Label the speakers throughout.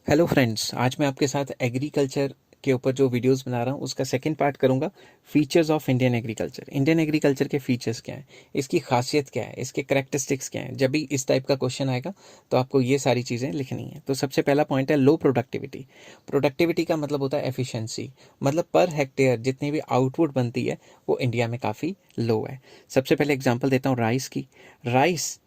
Speaker 1: Hello friends, आज मैं आपके साथ एग्रीकल्चर के ऊपर जो वीडियोस बना रहा हूँ उसका सेकंड पार्ट करूँगा। Features of Indian agriculture. Indian agriculture के फीचर्स क्या हैं, इसकी खासियत क्या है, इसके करैक्टरिस्टिक्स क्या हैं। जब भी इस टाइप का क्वेश्चन आएगा तो आपको ये सारी चीज़ें लिखनी है। तो सबसे पहला पॉइंट है लो प्रोडक्टिविटी। प्रोडक्टिविटी का मतलब होता है एफिशिएंसी, मतलब पर हेक्टेयर जितनी भी आउटपुट बनती है वो इंडिया में काफ़ी लो है। सबसे पहले एग्जाम्पल देता हूँ राइस की। राइस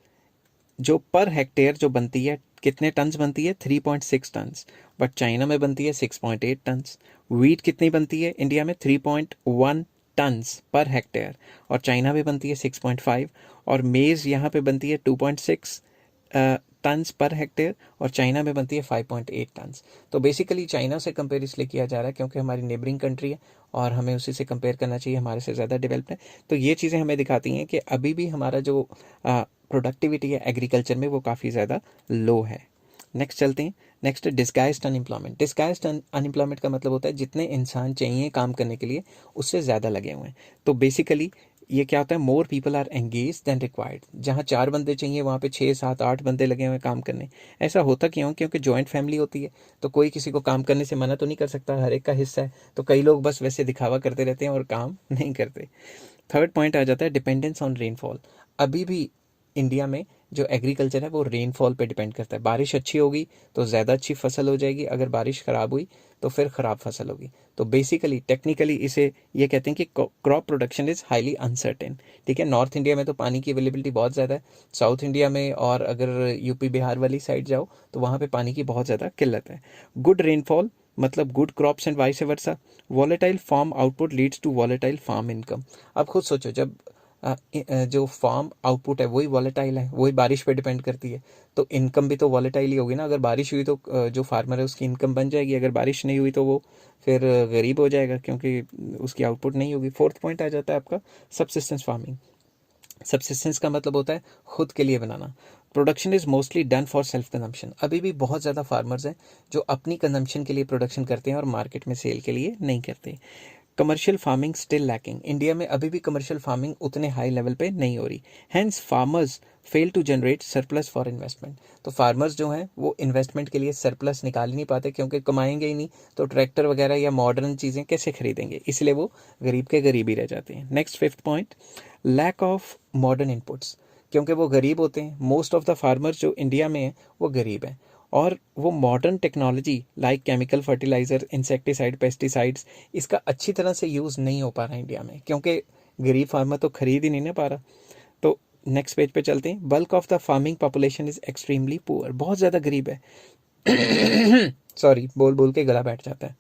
Speaker 1: जो पर हेक्टेयर जो बनती है, कितने टन्स बनती है? 3.6 टन्स। बट चाइना में बनती है 6.8 टन्स। वीट कितनी बनती है इंडिया में? 3.1 टन्स पर हेक्टेयर, और चाइना में बनती है 6.5। और मेज़ यहाँ पे बनती है 2.6 टन्स पर हेक्टेयर, और चाइना में बनती है 5.8 टन्स। तो बेसिकली चाइना से कंपेयर इसलिए किया जा रहा है क्योंकि हमारी नेबरिंग कंट्री है और हमें उसी से कंपेयर करना चाहिए, हमारे से ज़्यादा डेवलप्ड है। तो ये चीज़ें हमें दिखाती हैं कि अभी भी हमारा जो प्रोडक्टिविटी है एग्रीकल्चर में वो काफ़ी ज़्यादा लो है। नेक्स्ट चलते हैं। Next, disguised unemployment. Disguised unemployment का मतलब होता है जितने इंसान चाहिए काम करने के लिए उससे ज़्यादा लगे हुए हैं। तो बेसिकली ये क्या होता है? More people are engage then required. जहाँ 4 बंदे चाहिए वहाँ पे 6 7 8 बंदे लगे हुए हैं काम करने। ऐसा होता क्यों? क्योंकि जॉइंट फैमिली होती है तो कोई किसी को काम करने से मना तो नहीं कर सकता, हर एक का हिस्सा है। तो कई लोग बस वैसे दिखावा करते रहते हैं और काम नहीं करते। थर्ड पॉइंट आ जाता है डिपेंडेंस ऑन रेनफॉल। अभी भी इंडिया में जो एग्रीकल्चर है वो रेनफॉल पे डिपेंड करता है। बारिश अच्छी होगी तो ज़्यादा अच्छी फसल हो जाएगी, अगर बारिश ख़राब हुई तो फिर ख़राब फसल होगी। तो बेसिकली टेक्निकली इसे ये कहते हैं कि crop production is highly uncertain. ठीक है, नॉर्थ इंडिया में तो पानी की अवेलेबिलिटी बहुत ज़्यादा है। साउथ इंडिया में और अगर यूपी बिहार वाली साइड जाओ तो वहाँ पे पानी की बहुत ज़्यादा किल्लत है। गुड रेनफॉल मतलब good crops and vice versa. Volatile farm output leads to volatile farm income. अब खुद सोचो, जब जो फार्म आउटपुट है वही वॉलेटाइल है, वही बारिश पे डिपेंड करती है, तो इनकम भी तो वॉलेटाइल ही होगी ना। अगर बारिश हुई तो जो फार्मर है उसकी इनकम बन जाएगी, अगर बारिश नहीं हुई तो वो फिर गरीब हो जाएगा क्योंकि उसकी आउटपुट नहीं होगी। फोर्थ पॉइंट आ जाता है आपका सबसिस्टेंस फार्मिंग। सबसिस्टेंस का मतलब होता है खुद के लिए बनाना। Production is mostly done for self consumption. अभी भी बहुत ज़्यादा फार्मर्स हैं जो अपनी कंजम्पशन के लिए प्रोडक्शन करते हैं और मार्केट में सेल के लिए नहीं करते। Commercial farming still lacking. India में अभी भी कमर्शियल फार्मिंग उतने हाई लेवल पे नहीं हो रही। Hence farmers fail to generate surplus for investment. तो फार्मर्स जो हैं वो इन्वेस्टमेंट के लिए सरप्लस निकाल ही नहीं पाते क्योंकि कमाएंगे ही नहीं, तो ट्रैक्टर वगैरह या मॉडर्न चीज़ें कैसे खरीदेंगे, इसलिए वो गरीब के गरीब ही रह जाते हैं। Next fifth point, lack of modern inputs. क्योंकि वो गरीब होते हैं, मोस्ट ऑफ द फार्मर्स जो इंडिया में हैं वो गरीब हैं, और वो modern technology like chemical fertiliser, insecticide, pesticides, इसका अच्छी तरह से यूज़ नहीं हो पा रहा है इंडिया में क्योंकि गरीब फार्मर तो खरीद ही नहीं ना पा रहा। तो नेक्स्ट पेज पे चलते हैं। Bulk of the farming population is extremely poor. बहुत ज़्यादा गरीब है। सॉरी, बोल बोल के गला बैठ जाता है।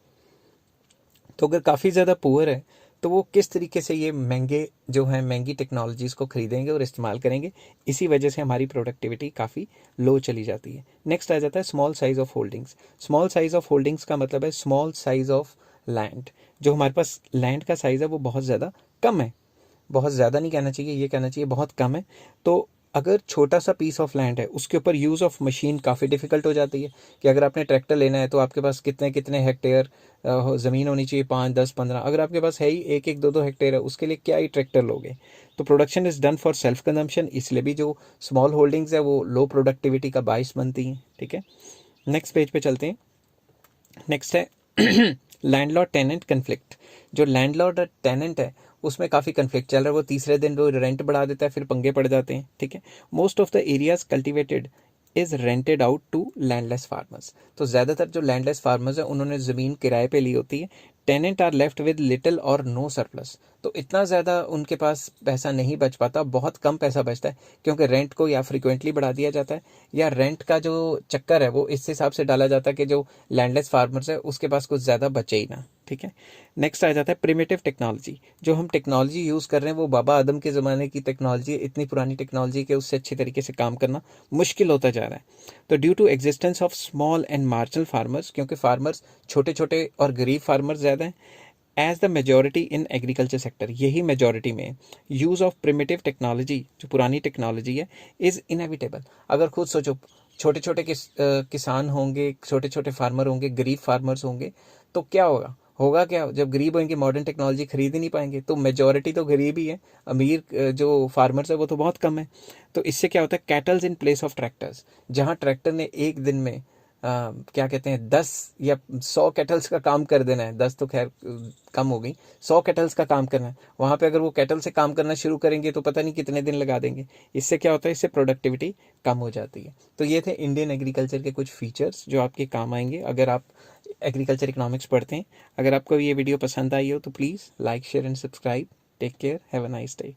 Speaker 1: तो अगर काफ़ी ज़्यादा पुअर है तो वो किस तरीके से ये महंगे जो है महंगी टेक्नोलॉजीज़ को खरीदेंगे और इस्तेमाल करेंगे। इसी वजह से हमारी प्रोडक्टिविटी काफ़ी लो चली जाती है। नेक्स्ट आ जाता है small size of holdings. Small size of holdings का मतलब है स्मॉल साइज़ ऑफ लैंड। जो हमारे पास लैंड का साइज़ है वो बहुत ज़्यादा कम है। बहुत ज़्यादा नहीं कहना चाहिए, ये कहना चाहिए बहुत कम है। तो अगर छोटा सा पीस ऑफ लैंड है उसके ऊपर यूज़ ऑफ मशीन काफ़ी डिफ़िकल्ट हो जाती है। कि अगर आपने ट्रैक्टर लेना है तो आपके पास कितने कितने हेक्टेयर ज़मीन होनी चाहिए, 5 10 15। अगर आपके पास है ही 1 1 2 2 हेक्टेयर है, उसके लिए क्या ही ट्रैक्टर लोगे। तो production is done for self consumption, इसलिए भी जो स्मॉल होल्डिंग्स है वो लो प्रोडक्टिविटी का बाइस बनती हैं। ठीक है, नेक्स्ट पेज पे चलते हैं। नेक्स्ट है लैंडलॉर्ड टेनेंट कन्फ्लिक्ट। जो लैंडलॉर्ड और टेनेंट है उसमें काफ़ी कन्फ्लिक्ट चल रहा है। वो तीसरे दिन वो रेंट बढ़ा देता है, फिर पंगे पड़ जाते हैं। ठीक है, most of the areas cultivated is rented out to landless farmers. तो ज़्यादातर जो लैंडलेस फार्मर्स हैं उन्होंने ज़मीन किराए पे ली होती है। Tenant are left with little or no surplus. तो इतना ज़्यादा उनके पास पैसा नहीं बच पाता, बहुत कम पैसा बचता है क्योंकि रेंट को या फ्रिक्वेंटली बढ़ा दिया जाता है, या रेंट का जो चक्कर है वो इस हिसाब से डाला जाता है कि जो लैंडलेस फार्मर्स है उसके पास कुछ ज़्यादा बचे ही ना। ठीक है, नेक्स्ट आ जाता है प्रिमिटिव टेक्नोलॉजी। जो हम टेक्नोलॉजी यूज़ कर रहे हैं वो बाबा आदम के ज़माने की टेक्नोलॉजी है, इतनी पुरानी टेक्नोलॉजी के उससे अच्छे तरीके से काम करना मुश्किल होता जा रहा है। तो due to existence of small and marginal farmers, क्योंकि फार्मर्स छोटे छोटे और गरीब फार्मर्स ज़्यादा हैं, as the majority in agriculture sector, यही मेजोरिटी में यूज़ ऑफ प्रिमिटिव टेक्नोलॉजी, जो पुरानी टेक्नोलॉजी है, इज़ इनएविटेबल। अगर खुद सोचो, छोटे छोटे किसान होंगे, छोटे छोटे फार्मर होंगे, गरीब फार्मर्स होंगे, तो क्या होगा? होगा क्या? जब गरीब होंगे मॉडर्न टेक्नोलॉजी खरीद ही नहीं पाएंगे, तो मेजोरिटी तो गरीब ही है, अमीर जो फार्मर्स है वो तो बहुत कम है। तो इससे क्या होता है? Kettles in place of tractors. जहाँ ट्रैक्टर ने एक दिन में क्या कहते हैं 10 या 100 केटल्स का काम कर देना है, 10 तो खैर कम हो गई, 100 केटल्स का काम करना है, वहाँ पे अगर वो केटल से काम करना शुरू करेंगे तो पता नहीं कितने दिन लगा देंगे। इससे क्या होता है, इससे प्रोडक्टिविटी कम हो जाती है। तो ये थे इंडियन एग्रीकल्चर के कुछ फीचर्स जो आपके काम आएंगे अगर आप एग्रीकल्चर इकोनॉमिक्स पढ़ते हैं। अगर आपको ये वीडियो पसंद आई हो तो please like share and subscribe. Take care, have a nice day.